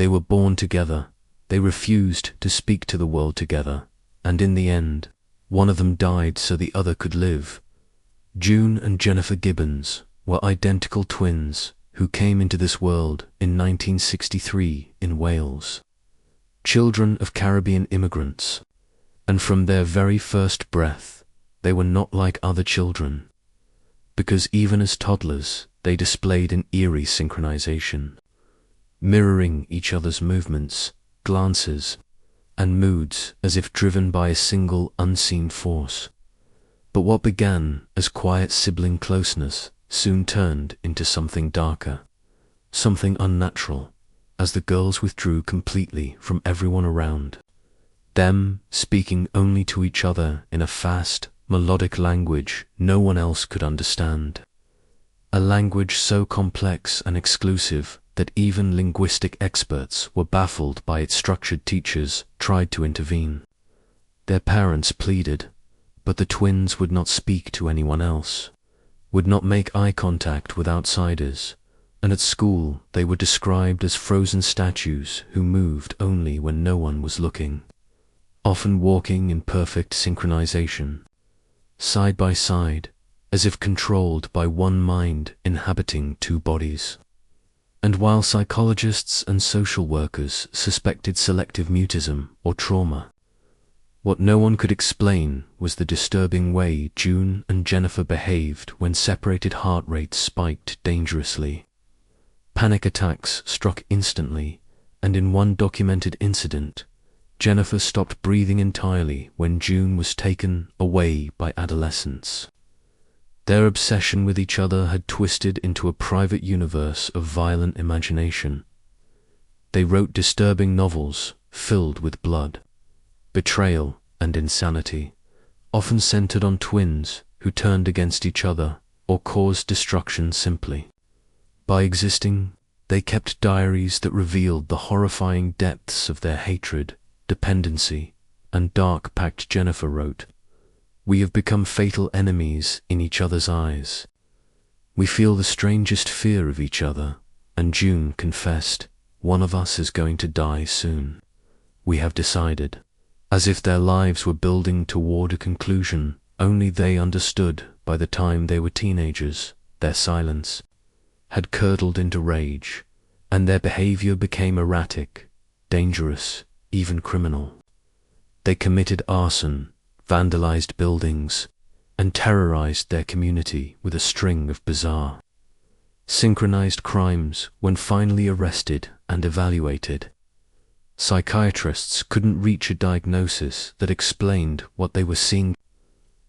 They were born together, they refused to speak to the world together, and in the end, one of them died so the other could live. June and Jennifer Gibbons were identical twins who came into this world in 1963 in Wales. Children of Caribbean immigrants, and from their very first breath, they were not like other children, because even as toddlers, they displayed an eerie synchronization, mirroring each other's movements, glances, and moods as if driven by a single unseen force. But what began as quiet sibling closeness soon turned into something darker, something unnatural, as the girls withdrew completely from everyone around, them speaking only to each other in a fast, melodic language no one else could understand. A language so complex and exclusive that even linguistic experts were baffled by its structured. Teachers tried to intervene. Their parents pleaded, but the twins would not speak to anyone else, would not make eye contact with outsiders, and at school they were described as frozen statues who moved only when no one was looking, often walking in perfect synchronization, side by side, as if controlled by one mind inhabiting two bodies. And while psychologists and social workers suspected selective mutism or trauma, what no one could explain was the disturbing way June and Jennifer behaved when separated. Heart rates spiked dangerously. Panic attacks struck instantly, and in one documented incident, Jennifer stopped breathing entirely when June was taken away by adolescents. Their obsession with each other had twisted into a private universe of violent imagination. They wrote disturbing novels filled with blood, betrayal, and insanity, often centered on twins who turned against each other or caused destruction simply by existing. They kept diaries that revealed the horrifying depths of their hatred, dependency, and dark pact. Jennifer wrote, "We have become fatal enemies in each other's eyes. We feel the strangest fear of each other," and June confessed, "One of us is going to die soon. We have decided," as if their lives were building toward a conclusion only they understood. By the time they were teenagers, their silence had curdled into rage, and their behavior became erratic, dangerous, even criminal. They committed arson, vandalized buildings, and terrorized their community with a string of bizarre, synchronized crimes. When finally arrested and evaluated, psychiatrists couldn't reach a diagnosis that explained what they were seeing.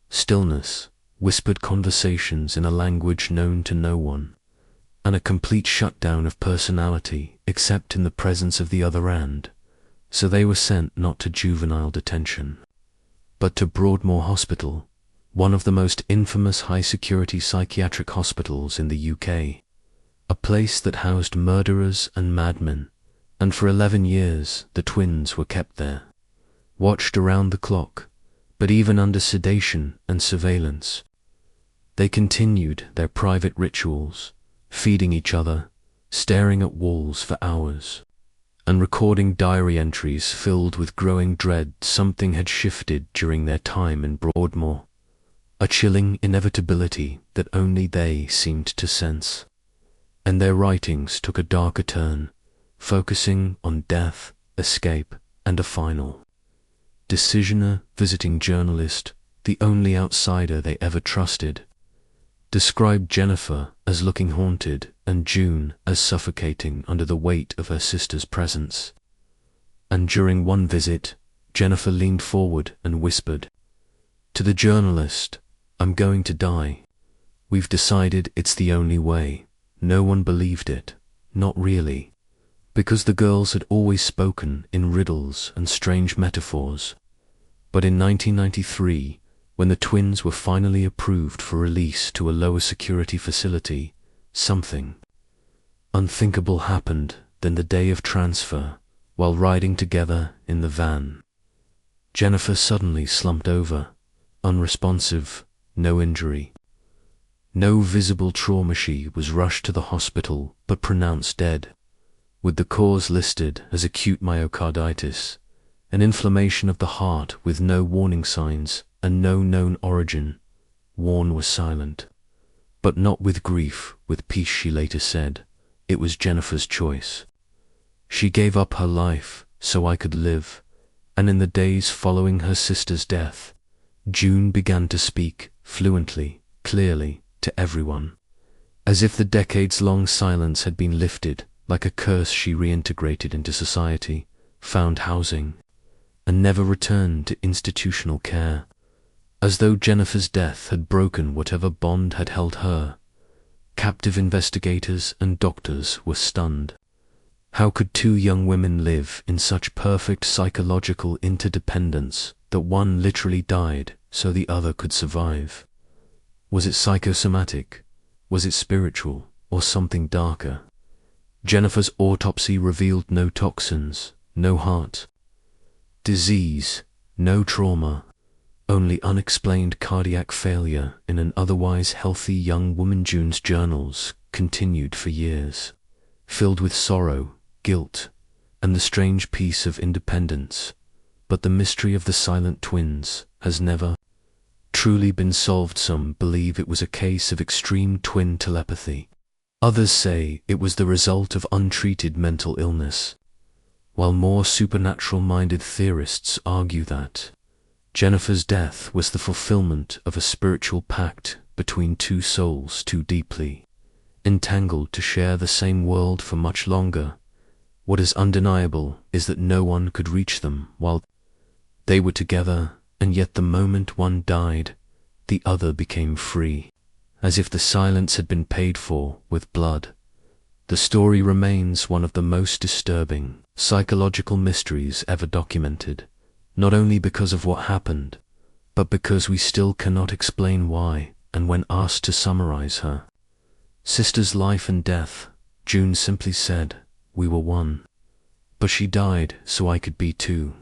Stillness, whispered conversations in a language known to no one, and a complete shutdown of personality except in the presence of the other end. So they were sent not to juvenile detention, but to Broadmoor Hospital, one of the most infamous high-security psychiatric hospitals in the UK, a place that housed murderers and madmen, and for 11 years the twins were kept there, watched around the clock, but even under sedation and surveillance, they continued their private rituals, feeding each other, staring at walls for hours, and recording diary entries filled with growing dread. Something had shifted during their time in Broadmoor, a chilling inevitability that only they seemed to sense, and their writings took a darker turn, focusing on death, escape, and a final decision. A visiting journalist, the only outsider they ever trusted, described Jennifer as looking haunted and June as suffocating under the weight of her sister's presence. And during one visit, Jennifer leaned forward and whispered to the journalist, "I'm going to die. We've decided it's the only way." No one believed it, not really, because the girls had always spoken in riddles and strange metaphors. But in 1993, when the twins were finally approved for release to a lower security facility, something unthinkable happened. Then the day of transfer, while riding together in the van, Jennifer suddenly slumped over, unresponsive, no injury, no visible trauma. She was rushed to the hospital but pronounced dead, with the cause listed as acute myocarditis, an inflammation of the heart with no warning signs and no known origin. Warren was silent, but not with grief, with peace. She later said, "It was Jennifer's choice. She gave up her life so I could live." And in the days following her sister's death, June began to speak fluently, clearly, to everyone. As if the decades-long silence had been lifted, like a curse, she reintegrated into society, found housing, and never returned to institutional care. As though Jennifer's death had broken whatever bond had held her, captive investigators and doctors were stunned. How could two young women live in such perfect psychological interdependence that one literally died so the other could survive? Was it psychosomatic? Was it spiritual? Or something darker? Jennifer's autopsy revealed no toxins, no heart disease, no trauma, only unexplained cardiac failure in an otherwise healthy young woman. June's journals continued for years, filled with sorrow, guilt, and the strange peace of independence. But the mystery of the silent twins has never truly been solved. Some believe it was a case of extreme twin telepathy. Others say it was the result of untreated mental illness, while more supernatural-minded theorists argue that Jennifer's death was the fulfillment of a spiritual pact between two souls too deeply entangled to share the same world for much longer. What is undeniable is that no one could reach them while they were together, and yet the moment one died, the other became free, as if the silence had been paid for with blood. The story remains one of the most disturbing psychological mysteries ever documented, not only because of what happened, but because we still cannot explain why. And when asked to summarize her sister's life and death, June simply said, "We were one. But she died so I could be too."